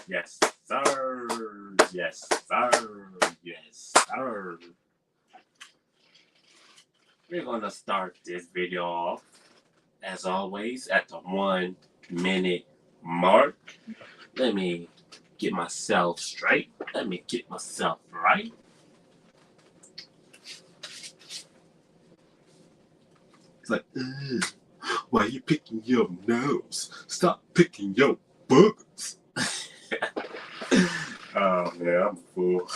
Yes, sir. Yes, sir. Yes, sir. We're going to start this video off, as always, at the 1 minute mark. Let me get myself straight. Let me get myself right. It's like, why are you picking your nose? Stop picking your boogers. Oh, man, I'm a fool.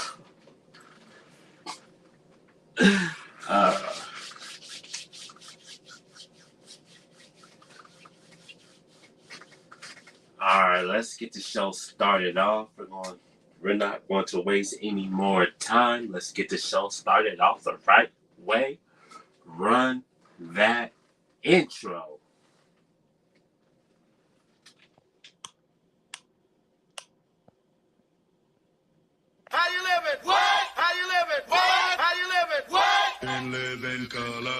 Alright, let's get the show started off. We're not going to waste any more time. Let's get the show started off the right way. Run that intro. How you living? What? How you living? What? How you living? What? And live in color.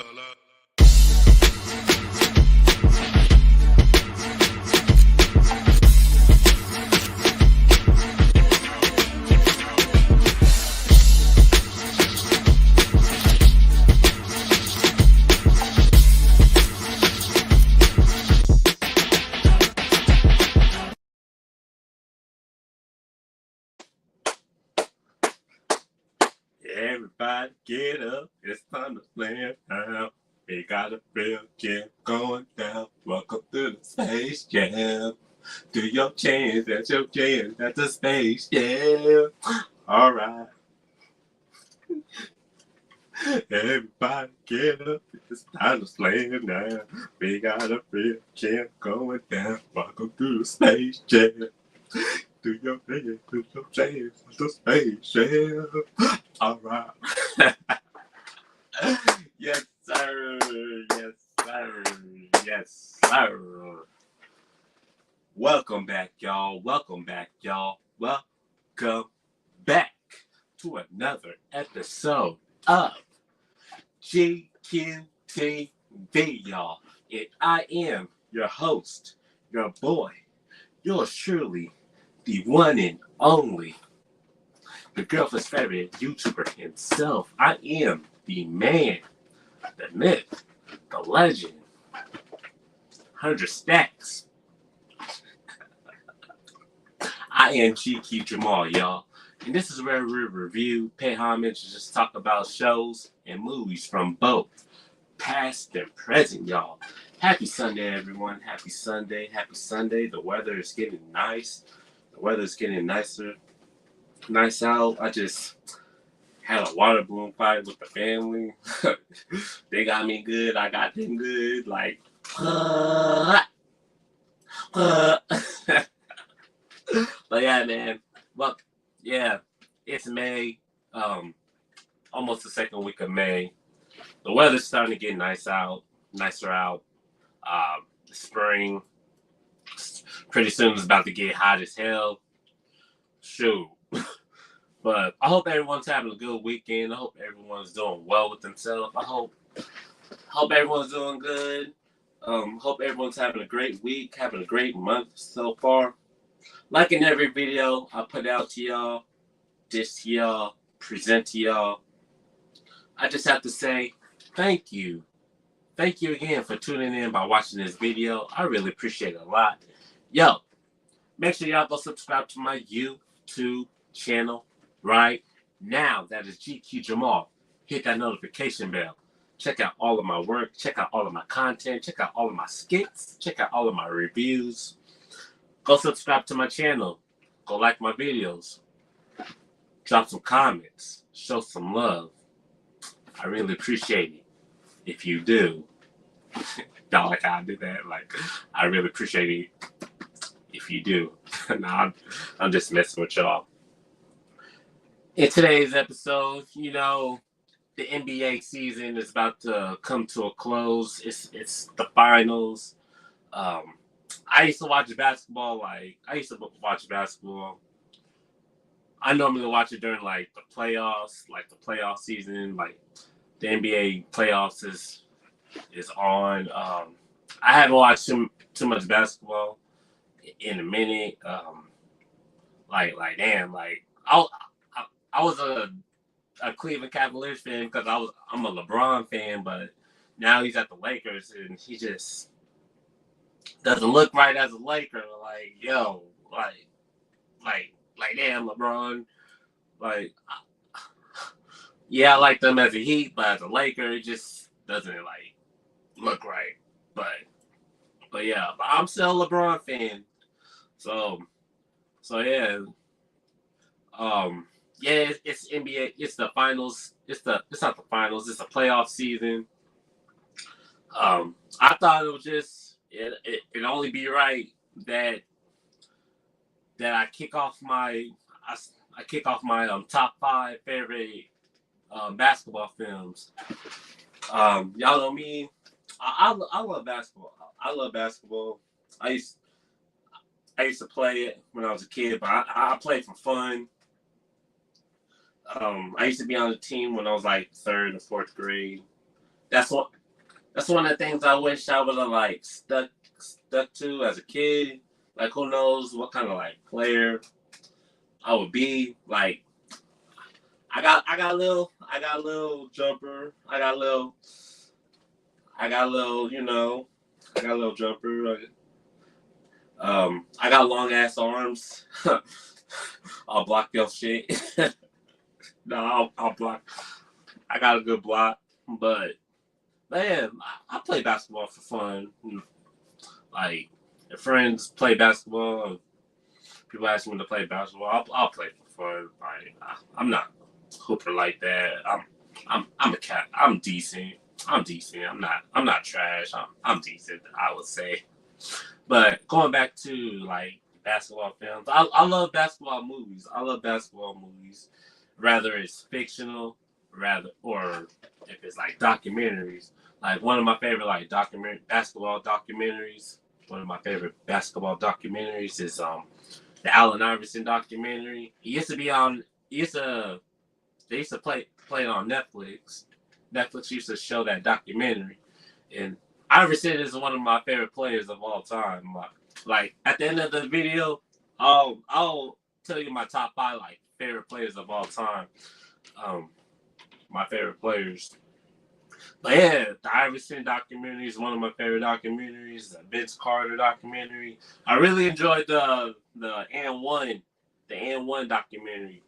Everybody get up. It's time to slam down. We got a real jam going down. Welcome to the Space Jam. Do your chance, that's your chance, that's the Space Jam. Alright. Everybody get up. It's time to slam down. We got a real jam going down. Welcome to the Space Jam. Do your thing, do your chance, it's the Space Jam. Alright. Yes, sir. Yes, sir. Yes, sir. Welcome back, y'all. Welcome back, y'all. Welcome back to another episode of GQTV, y'all. And I am your host, your boy, yours truly, the one and only, the girlfriend's favorite YouTuber himself. I am the man, the myth, the legend, 100 stacks. I am GQ Jamal, y'all. And this is where we review, pay homage, and just talk about shows and movies from both past and present, y'all. Happy Sunday, everyone. Happy Sunday. Happy Sunday. The weather is getting nice. The weather is getting nicer. Nice out. I just had a water balloon fight with the family. They got me good. I got them good. Like, but yeah, man. Well, yeah, it's May. Almost the second week of May. The weather's starting to get nicer out. Spring. Pretty soon it's about to get hot as hell. Shoot. But I hope everyone's having a good weekend. I hope everyone's doing well with themselves. I hope everyone's doing good. Hope everyone's having a great week, having a great month so far. Like in every video I put out to y'all, dish to y'all, present to y'all, I just have to say thank you. Thank you again for tuning in by watching this video. I really appreciate it a lot. Yo, make sure y'all go subscribe to my YouTube channel right now. That is GQ Jamal. Hit that notification bell. Check out all of my work. Check out all of my content. Check out all of my skits. Check out all of my reviews. Go subscribe to my channel. Go like my videos. Drop some comments. Show some love. I really appreciate it. If you do. Y'all like how I did that? Like, I really appreciate it. If you do. Nah, I'm just messing with y'all. In today's episode, you know, the NBA season is about to come to a close. It's the finals. I used to watch basketball. I normally watch it during like the playoff season. Like the NBA playoffs is on. I haven't watched too much basketball in a minute. like damn, like I, I was a Cleveland Cavaliers fan because I'm a LeBron fan, but now he's at the Lakers and he just doesn't look right as a Laker. Like yo, like damn LeBron, like yeah, I like them as a Heat, but as a Laker, it just doesn't like look right. But yeah, but I'm still a LeBron fan. So yeah, yeah, it's NBA. It's the finals. It's not the finals. It's the playoff season. I thought it was just it'd only be right that I kick off my I kick off my top 5 favorite basketball films. Y'all know me. I love basketball. I love basketball. I used I used to play it when I was a kid, but I played for fun. I used to be on the team when I was like 3rd or 4th grade. That's what. That's one of the things I wish I would have like stuck to as a kid. Like who knows what kind of like player I would be. Like I got a little jumper. I got a little I got a little jumper. I got long ass arms. I'll block your shit. No, I'll block. I got a good block, but man, I play basketball for fun. Like, if friends play basketball, people ask me to play basketball, I'll play for fun. Like, I'm not a hooper like that. I'm a cat. I'm decent. I'm not trash. I'm decent, I would say. But going back to like basketball films, I love basketball movies. I love basketball movies, rather it's fictional, or if it's like documentaries. Like one of my favorite like basketball documentaries. One of my favorite basketball documentaries is the Allen Iverson documentary. He used to be on. They used to play it on Netflix. Netflix used to show that documentary, and Iverson is one of my favorite players of all time. Like at the end of the video, I'll tell you my top 5 like favorite players of all time. My favorite players. But yeah, the Iverson documentary is one of my favorite documentaries. The Vince Carter documentary. I really enjoyed the N1 documentary.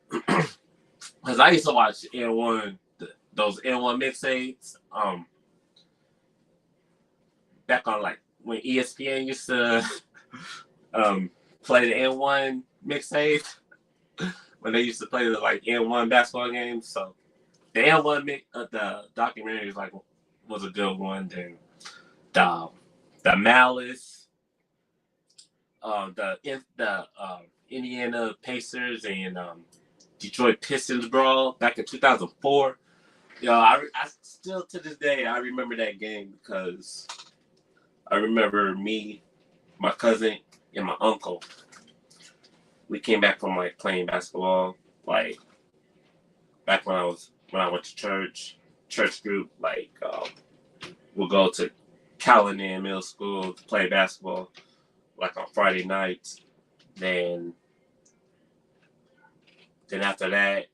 Because I used to watch N1, those N1 mixtapes. Back on like when ESPN used to play the N1 mixtape. When they used to play the like N1 basketball games. So the N1 the documentary was a good one. Then the Malice, the Indiana Pacers and Detroit Pistons brawl back in 2004. I still to this day I remember that game because I remember me, my cousin, and my uncle. We came back from like playing basketball, like back when I went to church group. Like we'll go to Callahan Middle School to play basketball, like on Friday nights. Then after that,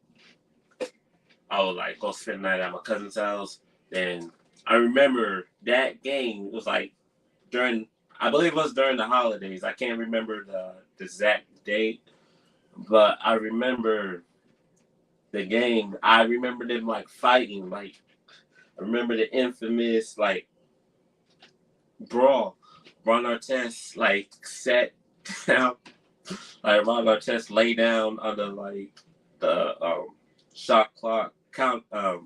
I would like go spend the night at my cousin's house. Then I remember that game was like I believe it was during the holidays. I can't remember the exact date, but I remember the game. I remember them like fighting. Like I remember the infamous like brawl. Ron Artest like sat down. Like Ron Artest lay down under like the shot clock count. I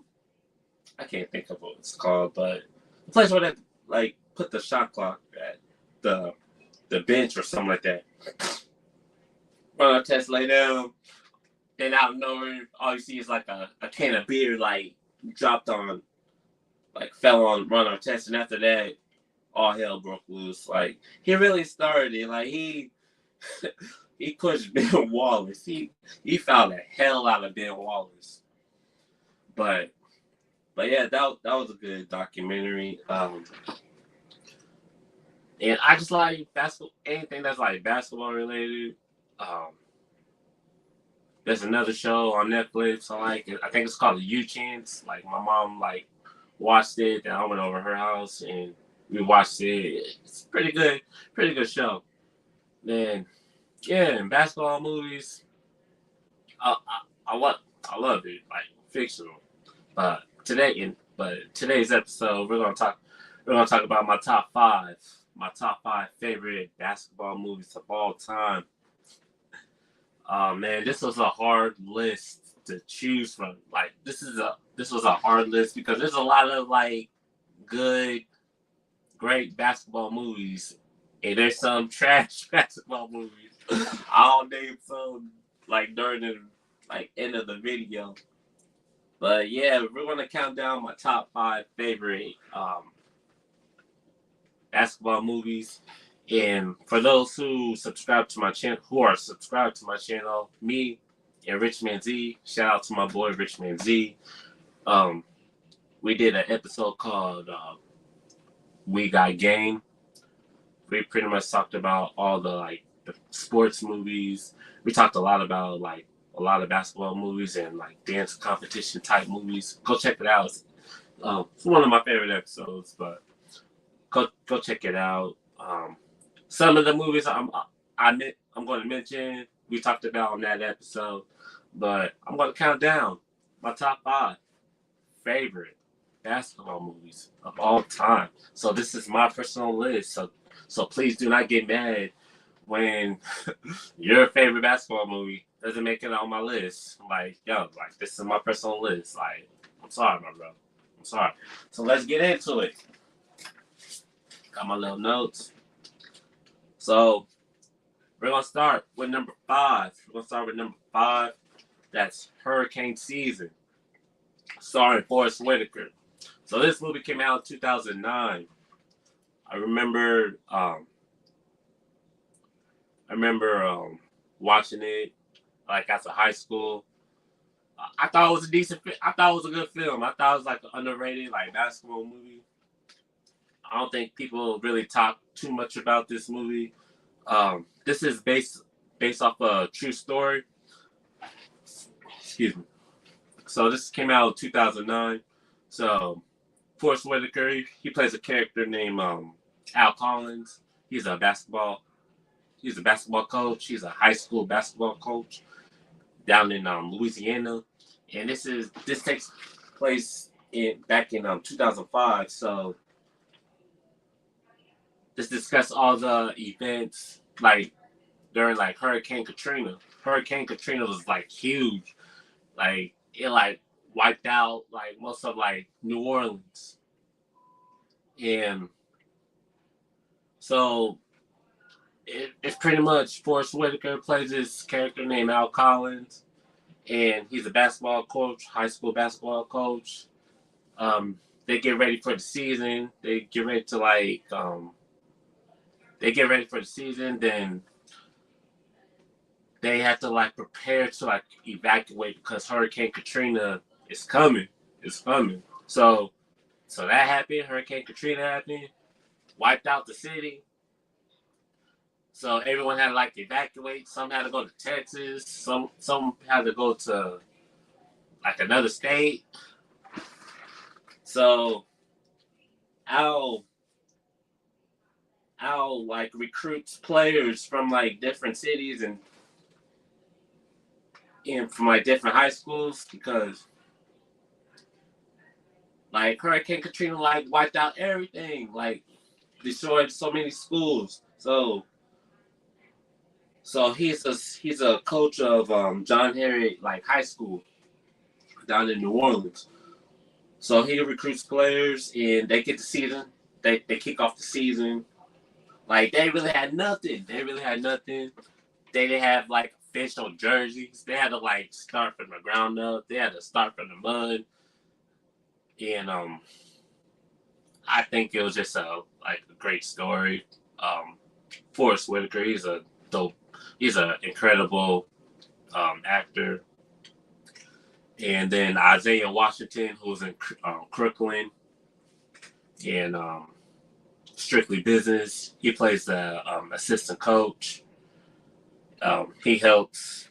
can't think of what it's called, but the place where they like put the shot clock at the bench or something like that. Ron Artest lay down, then out of nowhere, all you see is like a can of beer like dropped on, like fell on Ron Artest, and after that, all hell broke loose. Like he really started it. Like he pushed Ben Wallace. He fouled the hell out of Ben Wallace. But yeah, that was a good documentary. And I just like basketball, anything that's like basketball related. There's another show on Netflix. I like it. I think it's called The U-Chance. Like my mom watched it, and I went over her house and we watched it. It's pretty good show. Then yeah, and basketball movies. I I, I love I love it, like fictional. But today's episode we're gonna talk about my top five favorite basketball movies of all time. Man, this was a hard list to choose from. Like this was a hard list because there's a lot of like good, great basketball movies, and there's some trash basketball movies. I'll name some like during the end of the video. But yeah, we're gonna count down my top five favorite basketball movies. And for those who are subscribed to my channel, me and Richman Z, shout out to my boy Richman Z. We did an episode called We Got Game. We pretty much talked about all the sports movies. We talked a lot about a lot of basketball movies and like dance competition type movies. Go check it out. It's one of my favorite episodes, but go check it out. Some of the movies I'm going to mention we talked about on that episode, but I'm going to count down my top five favorite basketball movies of all time. So this is my personal list. So please do not get mad when your favorite basketball movie doesn't make it on my list. Like, yo, like this is my personal list. Like, I'm sorry, my bro. I'm sorry. So let's get into it. Got my little notes. So we're gonna start with number five. That's Hurricane Season, starring Forrest Whitaker. So this movie came out in 2009. I remember watching it like after high school. I thought it was a decent. I thought it was a good film. I thought it was like an underrated like basketball movie. I don't think people really talk too much about this movie. This is based off a true story. Excuse me. So this came out in 2009. So Forrest Whitaker, he plays a character named Al Collins. He's a basketball coach. He's a high school basketball coach down in Louisiana, and this takes place back in 2005. So this discuss all the events like during like Hurricane Katrina. Hurricane Katrina was like huge, like it like wiped out like most of like New Orleans, and so it's pretty much Forrest Whitaker plays this character named Al Collins, and he's a basketball coach, high school basketball coach. They get ready for the season. They get ready for the season. Then they have to like prepare to like evacuate because Hurricane Katrina is coming. It's coming. So that happened. Hurricane Katrina happened, wiped out the city. So everyone had to like evacuate. Some had to go to Texas. Some had to go to like another state. So Al like recruits players from like different cities and from like different high schools because like Hurricane Katrina like wiped out everything, like destroyed so many schools. So he's a coach of John Harriet like high school down in New Orleans. So he recruits players and they get the season. They kick off the season. Like they really had nothing. They didn't have like official jerseys. They had to like start from the ground up. They had to start from the mud. And I think it was just a great story. Forrest Whitaker, he's an incredible actor. And then Isaiah Washington, who's in Crooklyn and Strictly Business, he plays the assistant coach. He helps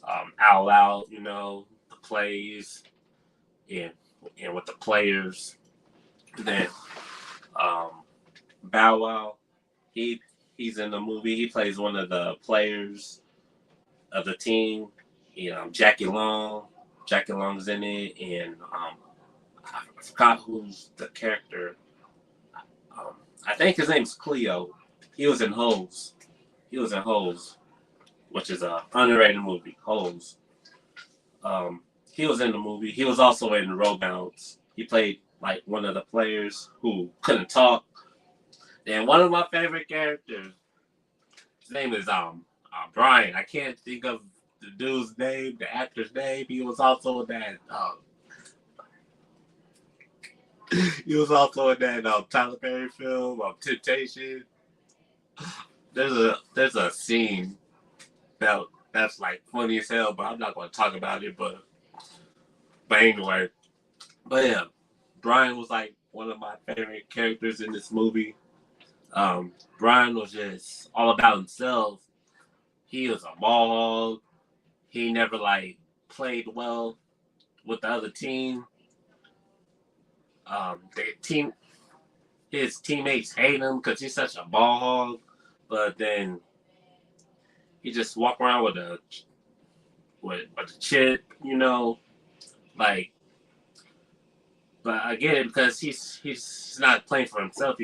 All Out, you know, the plays and with the players. Then um, Bow Wow, he he's in the movie. He plays one of the players of the team. Jackie Long. Jackie Long's in it, and I forgot who's the character. Um, I think his name's Cleo. He was in Holes. He was in Holes, which is a underrated movie. Holes. Um, he was in the movie. He was also in Road Bounce. He played like one of the players who couldn't talk. And one of my favorite characters, his name is Brian. I can't think of the dude's name, the actor's name. He was also in that. He was also in that Tyler Perry film, Temptation. There's a scene that's like funny as hell, but I'm not going to talk about it. But anyway, but yeah, Brian was like one of my favorite characters in this movie. Brian was just all about himself. He was a ball hog. He never like played well with the other team. The team, his teammates hate him because he's such a ball hog. But then he just walk around with a chip, you know, like. But I get it because he's not playing for himself.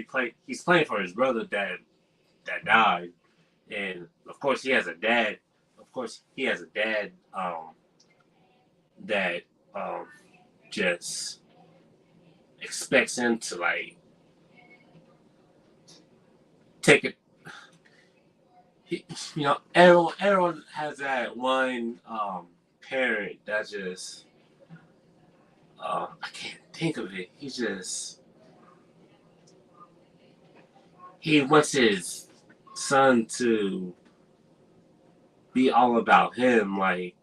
He's playing for his brother that died, and of course he has a dad. Of course he has a dad that just expects him to like take it. Everyone has that one parent that just I can't think of it. He wants his son to be all about him, like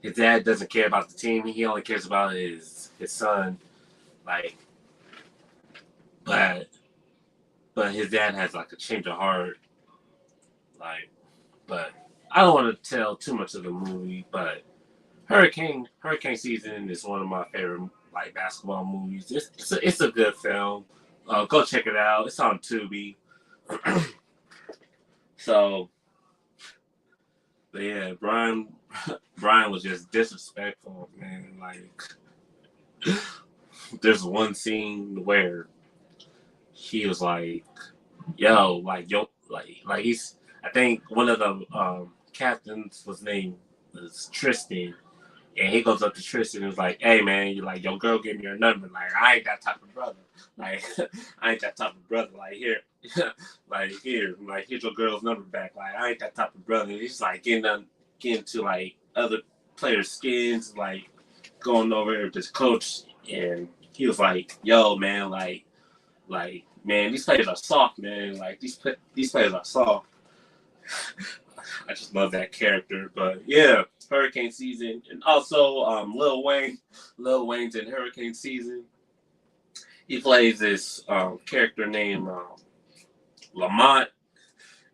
his dad doesn't care about the team. He only cares about his son. Like, but his dad has like a change of heart. Like, but I don't want to tell too much of the movie. But Hurricane Season is one of my favorite like basketball movies. It's a good film. Go check it out. It's on Tubi. So, but yeah, Brian was just disrespectful, man. Like, there's one scene where he was like, "Yo, like yo, like he's." I think one of the captains was Tristan, and he goes up to Tristan and was like, "Hey, man, you like your girl gave me her number. Like I ain't that type of brother. Like I ain't that type of brother. Like here, here's your girl's number back. Like I ain't that type of brother." And he's like getting to like other players' skins, like going over with this coach, and he was like, "Yo, man, man, these players are soft, man. Like these players are soft." I just love that character. But yeah, Hurricane Season, and also Lil Wayne's in Hurricane Season. He plays this character named Lamont.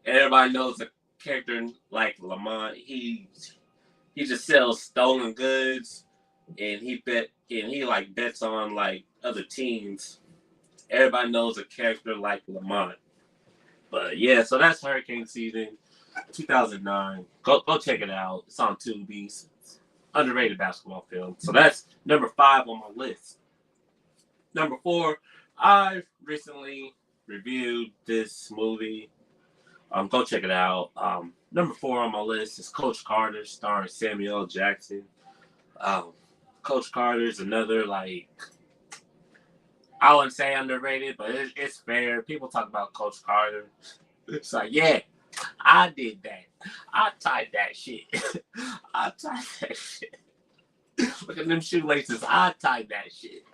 Everybody knows a character like Lamont. He just sells stolen goods, and he like bets on like other teams. Everybody knows a character like Lamont. But yeah, so that's Hurricane Season, 2009. Go check it out. It's on Tubi. Underrated basketball film. So that's number 5 on my list. Number 4, I recently reviewed this movie. Go check it out. Number 4 on my list is Coach Carter, starring Samuel L. Jackson. Coach Carter is another like I wouldn't say underrated, but it's fair. People talk about Coach Carter. It's like, yeah, I did that. I tied that shit. I tied that shit. Look at them shoelaces. I tied that shit.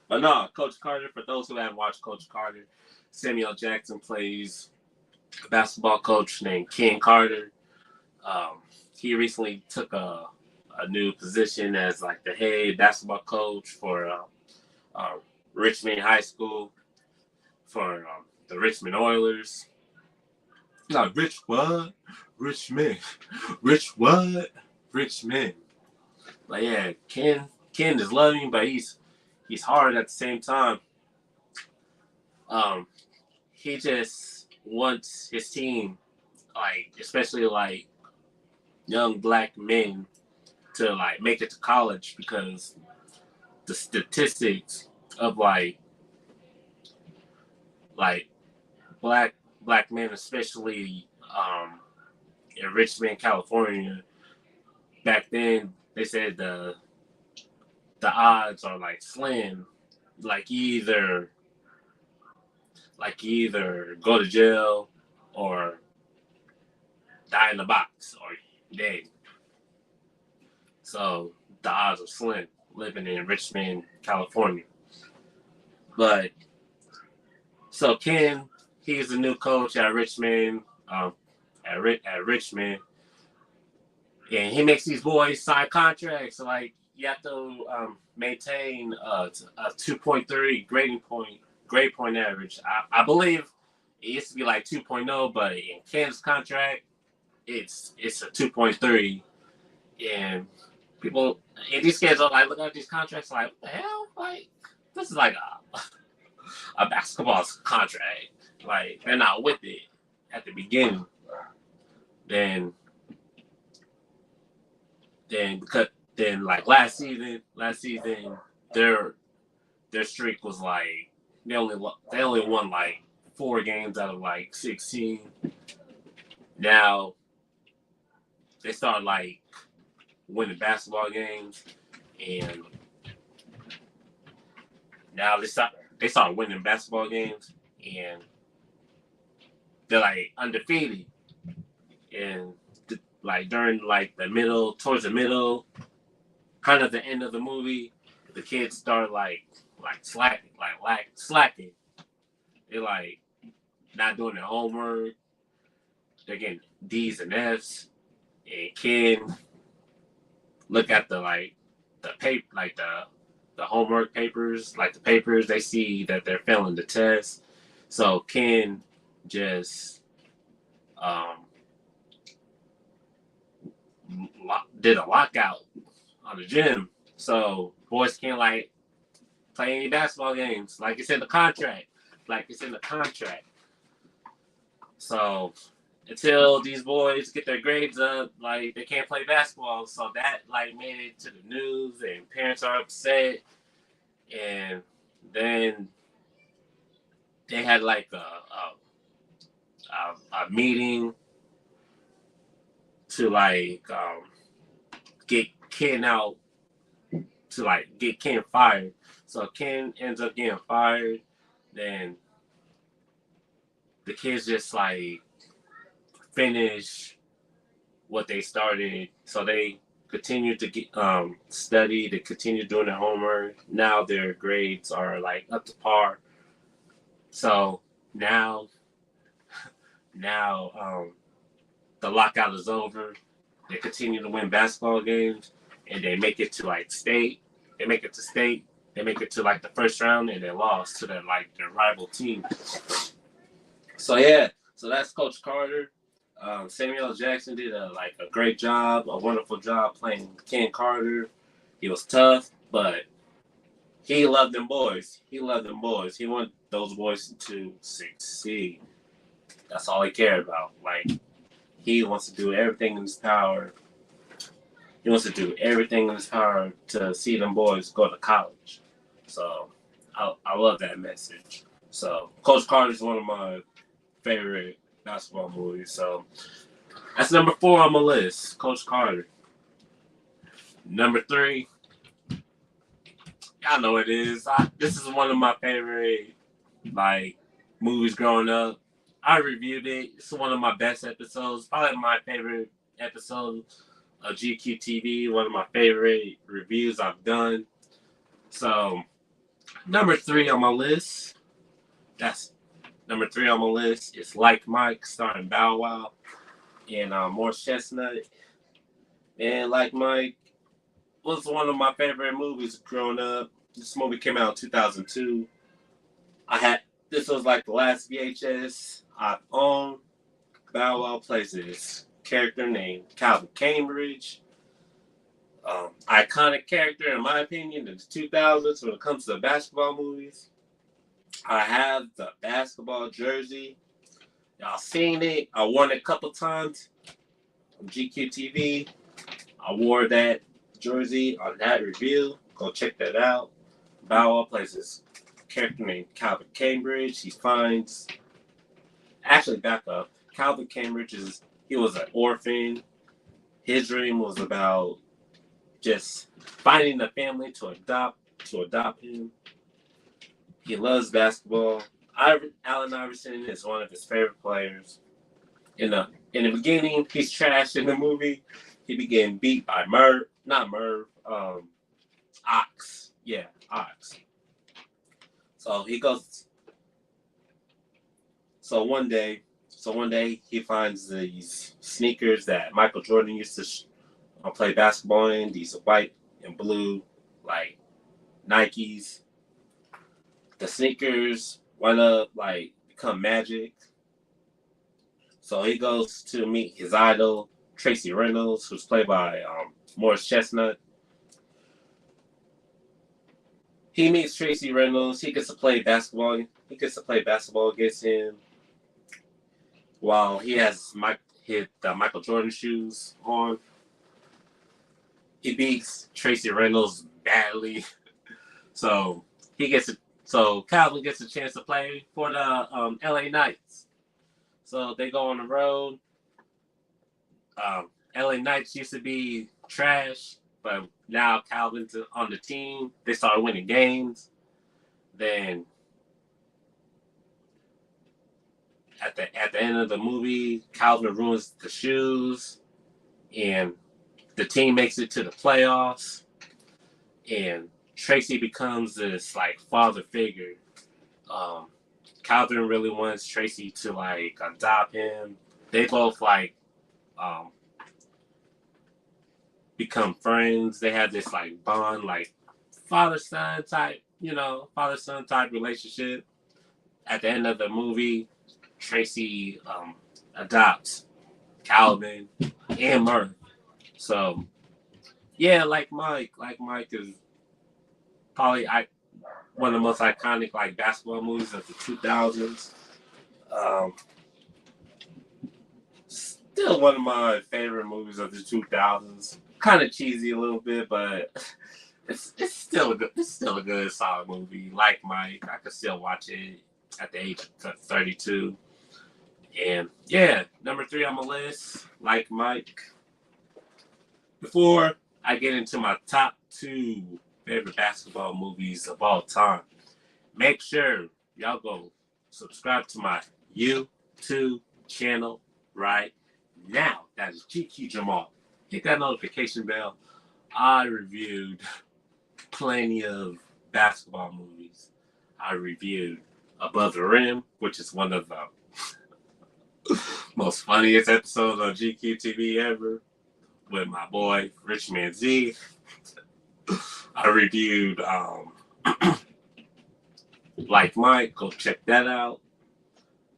But no, Coach Carter, for those who haven't watched Coach Carter, Samuel Jackson plays a basketball coach named Ken Carter. He recently took a new position as like the head basketball coach for Richmond High School for the Richmond Oilers. Not Rich what? rich men. Rich what? Rich men. But yeah, Ken is loving, but he's hard at the same time. Um, he just wants his team, like especially like young black men, to like make it to college because the statistics of like black men, especially in Richmond, California, back then they said the odds are like slim. Like you either go to jail or die in the box or dead. So the odds are slim living in Richmond, California. But so Ken, he's the new coach at Richmond, at Richmond, and he makes these boys sign contracts. So like you have to maintain a 2.3 grade point average. I believe it used to be like 2.0, but in Ken's contract, it's a 2.3, and people and these kids are like looking at these contracts like, what the hell? Like this is like a basketball contract. Like they're not with it at the beginning. Then because then like last season their streak was like they only won like 4 games out of like 16. Now they start like winning basketball games, and now they start winning basketball games, and they're like undefeated. And like during like towards the middle, kind of the end of the movie, the kids start like slacking. They're like not doing their homework. They're getting D's and F's, and Ken look at the paper, like the homework papers, like the papers. They see that they're failing the test, so Ken just did a lockout on the gym, so boys can't like play any basketball games. Like it's in the contract. So until these boys get their grades up, like they can't play basketball. So that like made it to the news, and parents are upset. And then they had like a meeting to like get Ken out, to like get Ken fired. So Ken ends up getting fired. Then the kids just like finish what they started. So they continue to get study, to continue doing their homework. Now their grades are like up to par. So now the lockout is over. They continue to win basketball games, and they make it to like state. They make it to state. They make it to like the first round, and they lost to their rival team. So yeah, so that's Coach Carter. Samuel Jackson did a great job, a wonderful job playing Ken Carter. He was tough, but he loved them boys. He wanted those boys to succeed. That's all he cared about. Like he wants to do everything in his power. He wants to do everything in his power to see them boys go to college. So I love that message. So Coach Carter is one of my favorite basketball movies. So that's number 4 on my list, Coach Carter. Number 3, y'all know what it is. This is one of my favorite movies growing up. I reviewed it. It's one of my best episodes. Probably my favorite episode of GQTV. One of my favorite reviews I've done. So number 3 on my list. That's number 3 on my list is Like Mike, starring Bow Wow and Morris Chestnut. And Like Mike was one of my favorite movies growing up. This movie came out in 2002. This was like the last VHS I owned. Bow Wow plays this character named Calvin Cambridge. Iconic character, in my opinion, in the 2000s when it comes to basketball movies. I have the basketball jersey. Y'all seen it. I worn it a couple times on GQTV. I wore that jersey on that review. Go check that out. Bow Wow plays this character named Calvin Cambridge. He finds... Actually, back up. Calvin Cambridge he was an orphan. His dream was about just finding a family to adopt him. He loves basketball. Allen Iverson is one of his favorite players. In the beginning, he's trash in the movie. He began beat by Ox. Yeah, Ox. So he goes. So one day he finds these sneakers that Michael Jordan used to play basketball in. These white and blue, like Nikes. The sneakers wind up become magic. So he goes to meet his idol, Tracy Reynolds, who's played by Morris Chestnut. He meets Tracy Reynolds. He gets to play basketball. He gets to play basketball against him while he has the Michael Jordan shoes on. He beats Tracy Reynolds badly. So Calvin gets a chance to play for the LA Knights. So they go on the road. LA Knights used to be trash, but now Calvin's on the team. They start winning games. Then at the end of the movie, Calvin ruins the shoes, and the team makes it to the playoffs. And Tracy becomes this father figure. Calvin really wants Tracy to adopt him. They both become friends. They have this bond, father-son type relationship. At the end of the movie, Tracy adopts Calvin and Murph. So yeah, like Mike is probably one of the most iconic basketball movies of the 2000s. Still one of my favorite movies of the 2000s. Kind of cheesy a little bit, but it's still a good solid movie. Like Mike, I could still watch it at the age of 32. And yeah, number 3 on my list, like Mike. Before I get into my top 2 favorite basketball movies of all time, make sure y'all go subscribe to my YouTube channel right now. That is GQ Jamal. Hit that notification bell. I reviewed plenty of basketball movies. I reviewed Above the Rim, which is one of the most funniest episodes on GQTV ever, with my boy Richman Z. I reviewed Like Mike. Go check that out.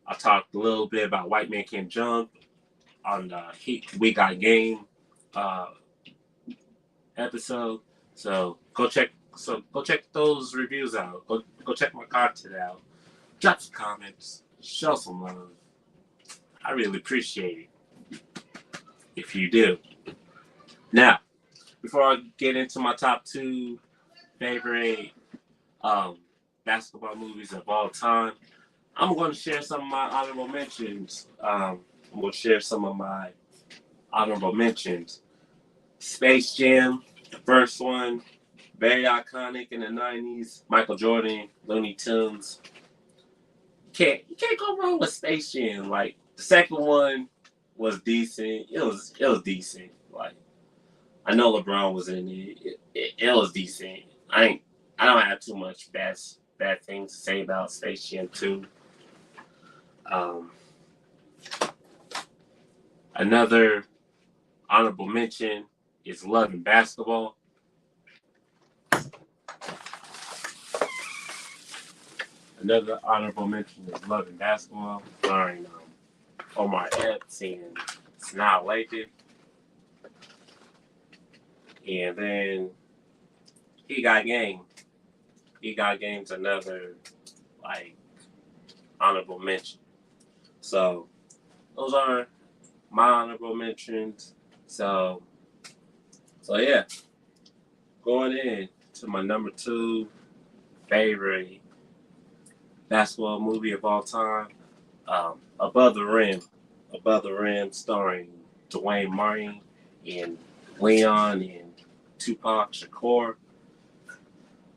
I talked a little bit about White Man Can't Jump on the We Got Game episode. So go check those reviews out. Go check my content out. Drop some comments. Show some love. I really appreciate it if you do. Now, before I get into my top 2 favorite basketball movies of all time, I'm going to share some of my honorable mentions. Space Jam, the first one, very iconic in the 90s. Michael Jordan, Looney Tunes. You can't go wrong with Space Jam. The second one was decent. It was decent. I know LeBron was in it. It was decent. I don't have too much bad things to say about Space Jam 2. Another honorable mention is Love and Basketball. Another honorable mention is Love and Basketball, starring Omar Epps and Annihilation. And then he got game. He got games another like honorable mention. So those are my honorable mentions. So yeah, going in to my number 2 favorite basketball movie of all time, Above the Rim. Above the Rim, starring Dwayne Martin and Leon and Tupac Shakur.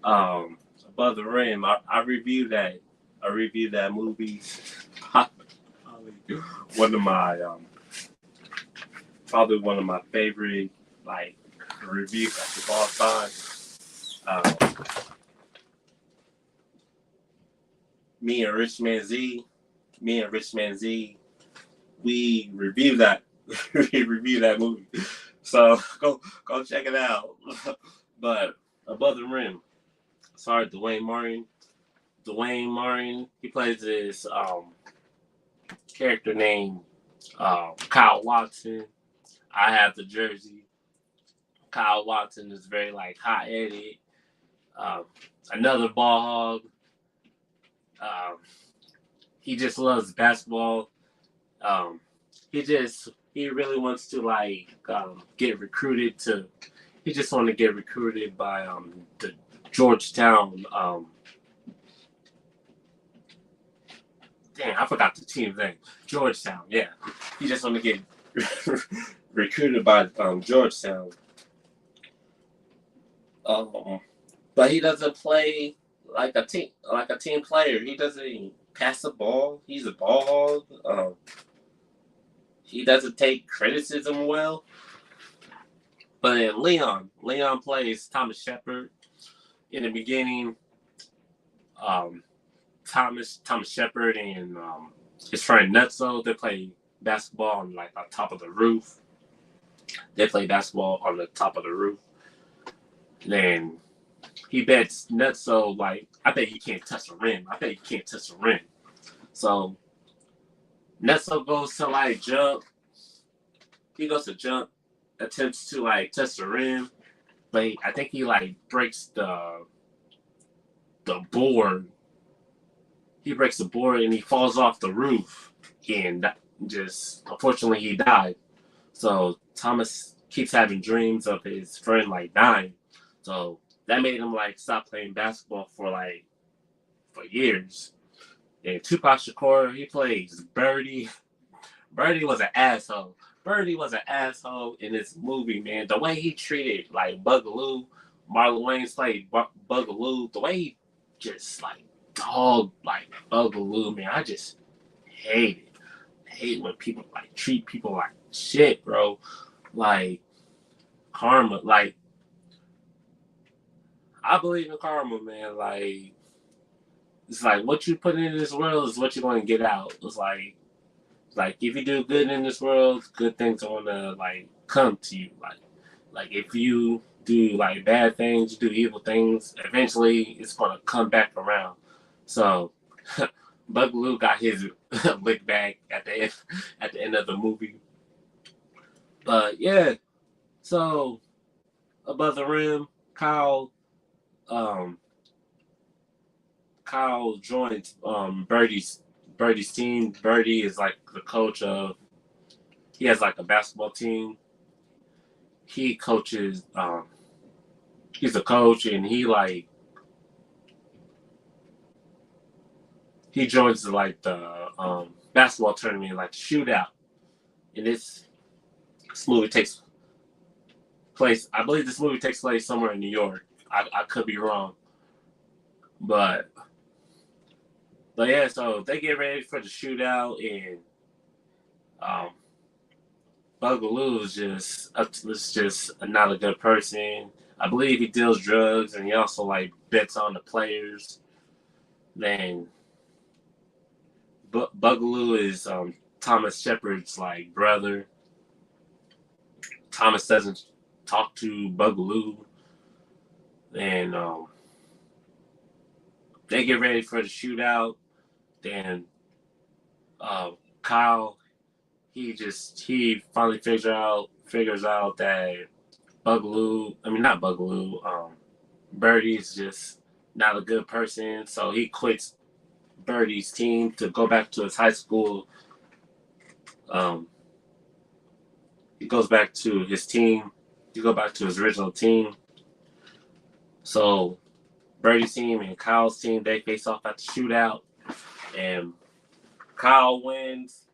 Above the Rim, I reviewed that. I reviewed that movie. One of my probably one of my favorite like reviews of all time. Me and Rich Man Z, we reviewed that. We reviewed that movie. So go check it out. But Above the Rim, sorry, Dwayne Martin. Dwayne Martin, he plays this character named Kyle Watson. I have the jersey. Kyle Watson is very like hot-headed. Another ball hog. He just loves basketball. He really wants to like get recruited to. He just want to get recruited by the Georgetown. Damn, I forgot the team's name. Georgetown. Yeah, he just want to get recruited by Georgetown. But he doesn't play like a team player. He doesn't pass the ball. He's a ball hog. He doesn't take criticism well. But then Leon plays Thomas Shepard. In the beginning, Thomas Shepard and his friend Nutso, they play basketball on top of the roof. They play basketball on the top of the roof. Then he bets Nutso I bet he can't touch the rim. So Nutso goes to jump. He goes to jump, attempts to touch the rim, but I think he breaks the board. He breaks the board and he falls off the roof, and just unfortunately he died. So Thomas keeps having dreams of his friend dying. So that made him stop playing basketball for years. And Tupac Shakur, he plays Birdie. Birdie was an asshole. In this movie, man. The way he treated Bugaloo, Marlon Wayans played Bugaloo. The way he just dogged Bugaloo, man. I just hate it. I hate when people treat people like shit, bro. Karma. I believe in karma, man. It's what you put in this world is what you're going to get out. It's if you do good in this world, good things are gonna come to you. If you do bad things, you do evil things, eventually it's gonna come back around. So Bugaloo got his lick back at the end of the movie. But yeah, so Above the Rim, Kyle joined Birdie's team. Birdie is the coach of. He has a basketball team. He coaches. He's a coach, and he joins the basketball tournament, shootout. And this movie takes place. I believe this movie takes place somewhere in New York. I could be wrong, but yeah. So they get ready for the shootout, and Bugaloo is just not a good person. I believe he deals drugs, and he also bets on the players. Then Bugaloo is Thomas Shepard's brother. Thomas doesn't talk to Bugaloo, and they get ready for the shootout. Then Kyle, he finally figures out that not Bugaloo, Birdie's just not a good person, so he quits Birdie's team to go back to his high school. He goes back to his team. He goes back to his original team. So Birdie's team and Kyle's team, they face off at the shootout, and Kyle wins,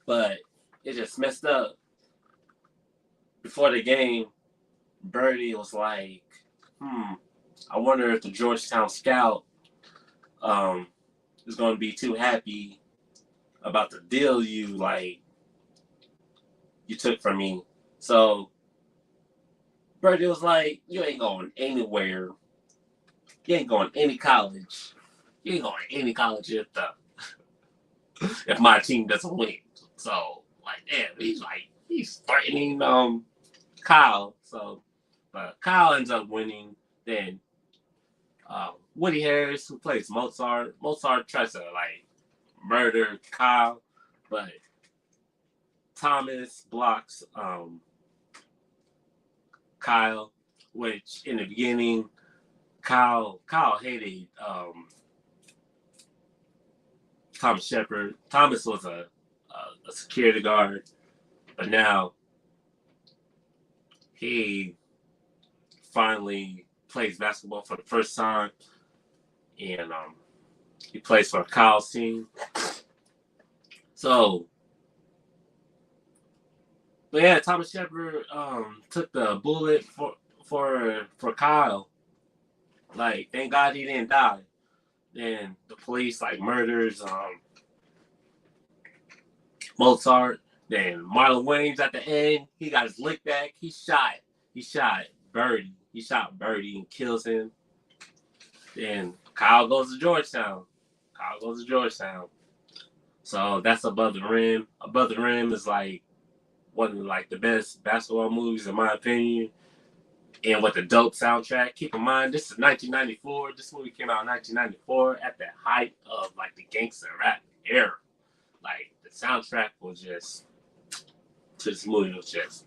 but it just messed up. Before the game, Birdie was like, I wonder if the Georgetown scout is going to be too happy about the deal you took from me. So Birdie was like, you ain't going anywhere. You ain't going any college. You ain't going any college if my team doesn't win. So damn, he's threatening Kyle. So but Kyle ends up winning. Then Woody Harris, who plays Mozart tries to murder Kyle, but Thomas blocks Kyle, which in the beginning Kyle hated Thomas Shepard. Thomas was a security guard, but now he finally plays basketball for the first time, and he plays for Kyle's team. So, but yeah, Thomas Shepard took the bullet for Kyle. Thank God he didn't die. Then the police murders Mozart. Then Marlon Wayans at the end, he got his lick back. He shot Birdie. He shot Birdie and kills him. Then Kyle goes to Georgetown. So that's Above the Rim. Above the Rim is one of the best basketball movies in my opinion. And with a dope soundtrack. Keep in mind, this is 1994. This movie came out in 1994 at the height of the gangster rap era. The soundtrack was just to this movie was just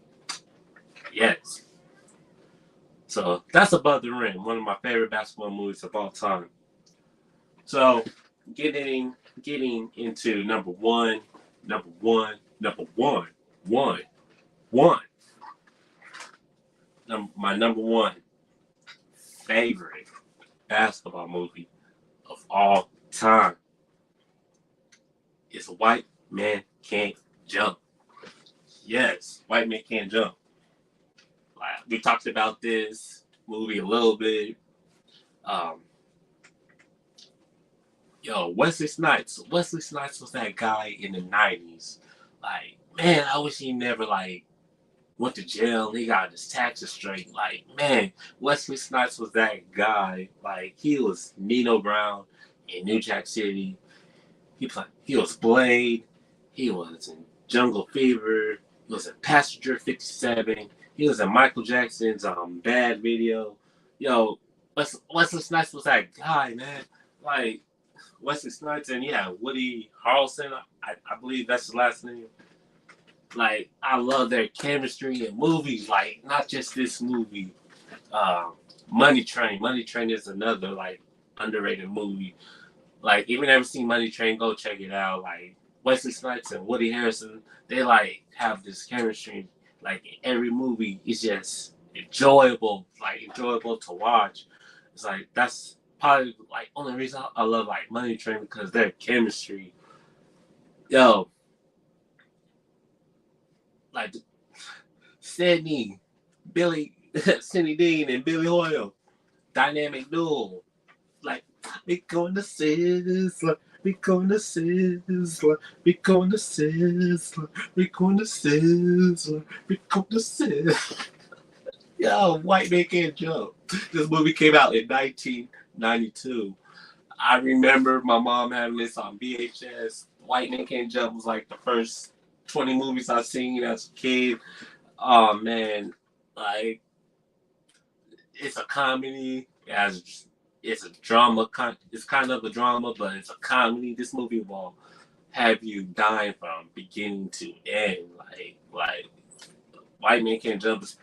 yes. So that's Above the Rim, one of my favorite basketball movies of all time. So getting into number one. My number one favorite basketball movie of all time is White Man Can't Jump. Yes, White Man Can't Jump. We talked about this movie a little bit. Wesley Snipes. Wesley Snipes was that guy in the 90s. Man, I wish he never went to jail and he got his taxes straight. Man, Wesley Snipes was that guy. He was Nino Brown in New Jack City. He was Blade. He was in Jungle Fever. He was in Passenger 57. He was in Michael Jackson's Bad Video. Wesley Snipes was that guy, man. Wesley Snipes and Woody Harrelson. I believe that's the last name. I love their chemistry in movies. Not just this movie. Money Train. Money Train is another underrated movie. If you never seen Money Train, go check it out. Wesley Snipes and Woody Harrelson, they have this chemistry. Every movie is just enjoyable. Enjoyable to watch. It's that's probably only reason I love Money Train because their chemistry. Sidney Dean and Billy Hoyle, dynamic duo. We going to Sizzler, we going to Sizzler, we going to Sizzler, we going to Sizzler, we going to Sizzler. White Man Can't Jump. This movie came out in 1992. I remember my mom having this on VHS. White Man Can't Jump was the first 20 movies I've seen as a kid. Oh man, it's a comedy. It's a drama. It's kind of a drama, but it's a comedy. This movie will have you dying from beginning to end. Like White Man Can't Jump is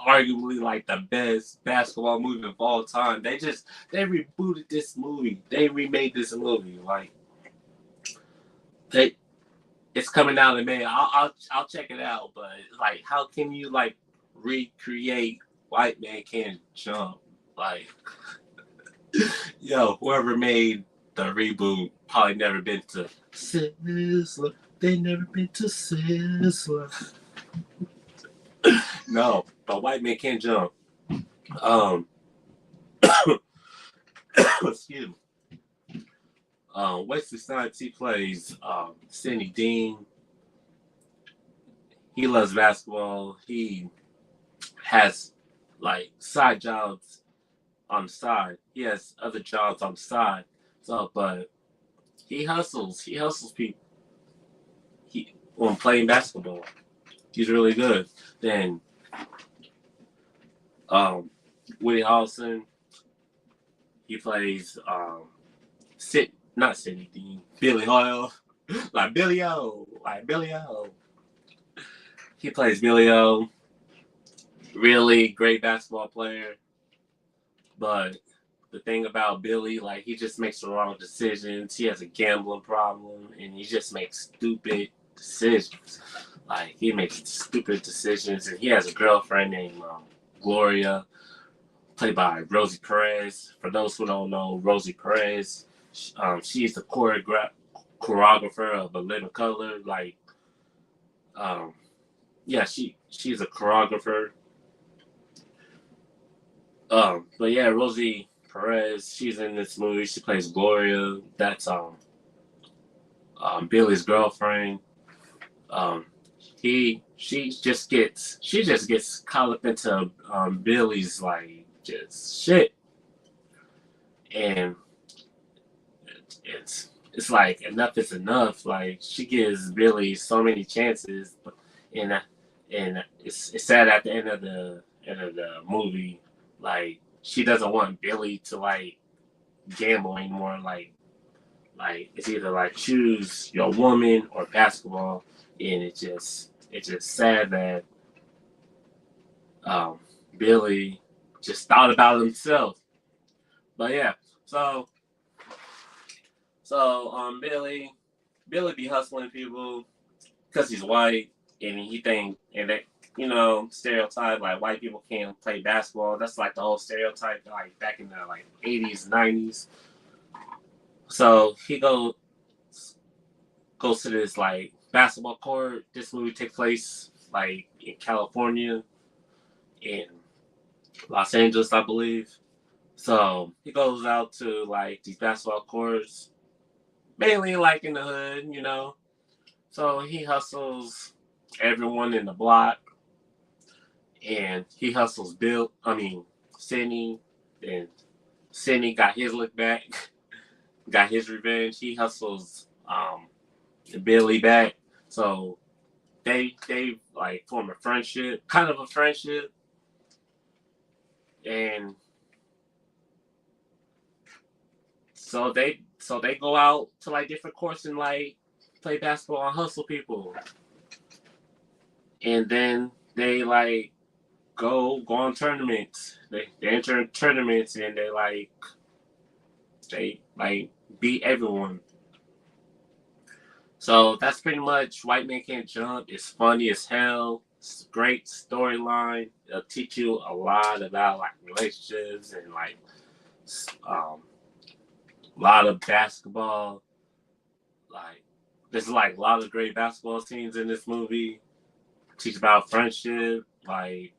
arguably like the best basketball movie of all time. They rebooted this movie. They remade this movie. Like they it's coming out in May. I'll check it out. But like, how can you like recreate White Man Can't Jump? Like, yo, whoever made the reboot probably never been to Sizzler. They never been to Sizzler. No, but White Man Can't Jump. Excuse me. Wesley Snipes, he plays Cindy Dean. He loves basketball. He has like side jobs on the side. He has other jobs on the side. So, but he hustles. He hustles people. When playing basketball, he's really good. Then, Woody Harrelson, he plays not Sidney Dean, Billy Hoyle, like Billy O. He plays Billy O. Really great basketball player. But the thing about Billy, like, he just makes the wrong decisions. He has a gambling problem, and he just makes stupid decisions. Like, he makes stupid decisions, and he has a girlfriend named Gloria, played by Rosie Perez. For those who don't know, Rosie Perez, she's the choreographer of A Living Color. Like, yeah, she's a choreographer. But yeah, Rosie Perez, she's in this movie. She plays Gloria. That's Billy's girlfriend. She just gets caught up into Billy's like just shit, and it's like enough is enough. Like, she gives Billy so many chances, and it's sad at the end of the movie. Like, she doesn't want Billy to like gamble anymore. Like it's either like choose your woman or basketball, and it's just sad that Billy just thought about himself. But yeah, so Billy be hustling people because he's white, and he think, and that, stereotype like white people can't play basketball. That's like the whole stereotype like back in the like 80s, 90s. So he goes to this like basketball court. This movie takes place like in California, in Los Angeles, I believe. So he goes out to like these basketball courts, mainly like in the hood. So he hustles everyone in the block, and he hustles Sidney, and Sidney got his look back, got his revenge. He hustles Billy back. So they like form a friendship, kind of a friendship, and so they go out to like different courts and like play basketball and hustle people, and then they like go on tournaments. They enter tournaments, and they beat everyone. So that's pretty much White Man Can't Jump. It's funny as hell. It's a great storyline. It'll teach you a lot about like relationships and like a lot of basketball. Like, there's like a lot of great basketball scenes in this movie. Teach about friendship. Like,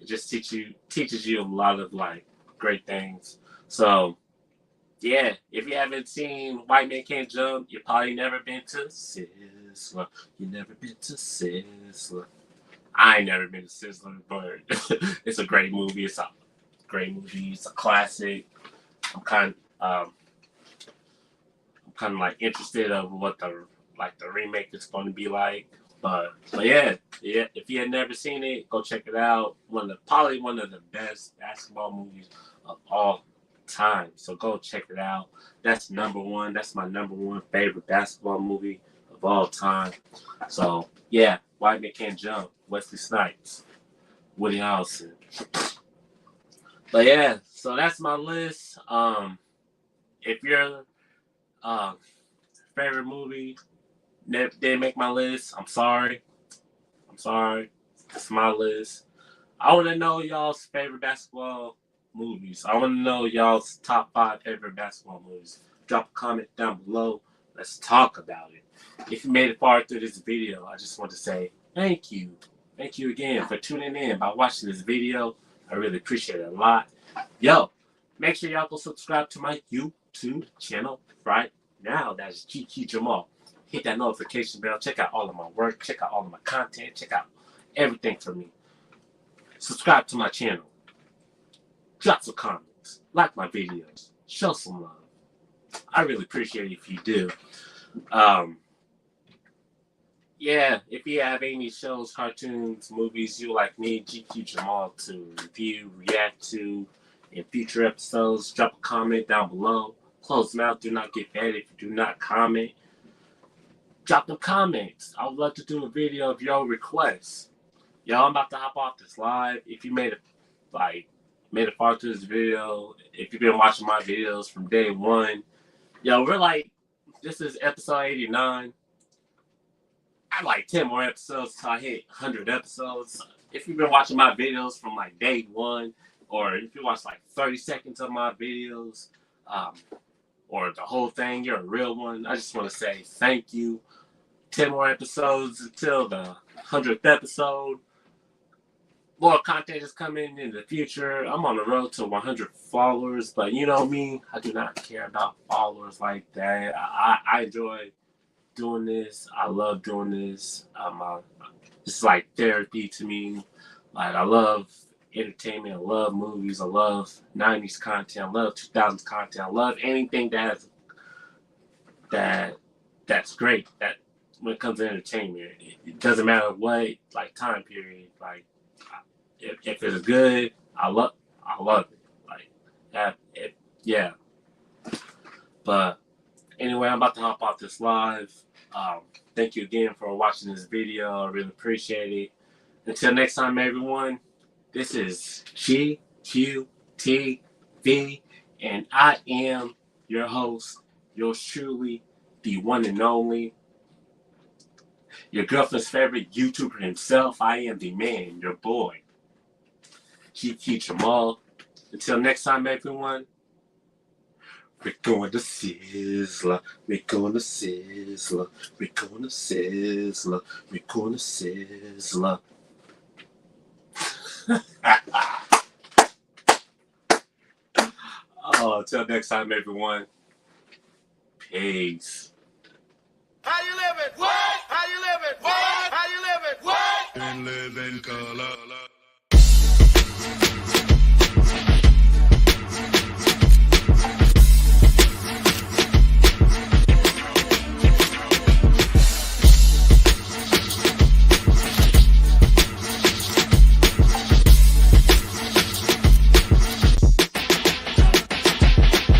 it just teaches you a lot of like great things. So yeah, if you haven't seen White Man Can't Jump, you've probably never been to Sizzler. You never been to Sizzler. I ain't never been to Sizzler, but it's a great movie. It's a great movie. It's a classic. I'm kind of like interested of what the remake is going to be like. But yeah, if you had never seen it, go check it out. Probably one of the best basketball movies of all time. So go check it out. That's number one. That's my number one favorite basketball movie of all time. So yeah, White Man Can't Jump, Wesley Snipes, Woody Harrelson. But yeah, so that's my list. If your favorite movie didn't make my list, I'm sorry. It's my list. I want to know y'all's favorite basketball movies. I want to know y'all's top 5 favorite basketball movies. Drop a comment down below. Let's talk about it. If you made it far through this video, I just want to say thank you. Thank you again for tuning in by watching this video. I really appreciate it a lot. Yo, make sure y'all go subscribe to my YouTube channel right now. That's GQ Jamal. Hit that notification bell. Check out all of my work. Check out all of my content. Check out everything from me. Subscribe to my channel. Drop some comments. Like my videos. Show some love. I really appreciate it if you do. Yeah, if you have any shows, cartoons, movies you like me, GQ Jamal, to review, react to in future episodes, drop a comment down below. Close mouth, do not get mad if you do not comment. Drop them comments. I would love to do a video of your requests. Yo, I'm about to hop off this live. If you made it far through this video, if you've been watching my videos from day one, yo, this is episode 89. I have 10 more episodes till I hit 100 episodes. If you've been watching my videos from day one, or if you watch 30 seconds of my videos, or the whole thing, you're a real one. I just want to say thank you. 10 more episodes until the 100th episode. More content is coming in the future. I'm on the road to 100 followers, but you know me, I do not care about followers like that. I enjoy doing this. I love doing this. It's like therapy to me. I love entertainment. I love movies. I love 90s content. I love 2000s content. I love anything that's great. That when it comes to entertainment, it doesn't matter what time period. If it's good, I love it. Yeah. But anyway, I'm about to hop off this live. Thank you again for watching this video. I really appreciate it. Until next time, everyone, this is GQTV, and I am your host, yours truly, the one and only, your girlfriend's favorite YouTuber himself. I am the man, your boy, GQ Jamal. Until next time, everyone, we're going to sizzler, we're going to sizzler, we're going to sizzler, we're going to sizzler. Oh, until next time, everyone. Peace. How you living? What? How you living? What? How you living? What? And live in color.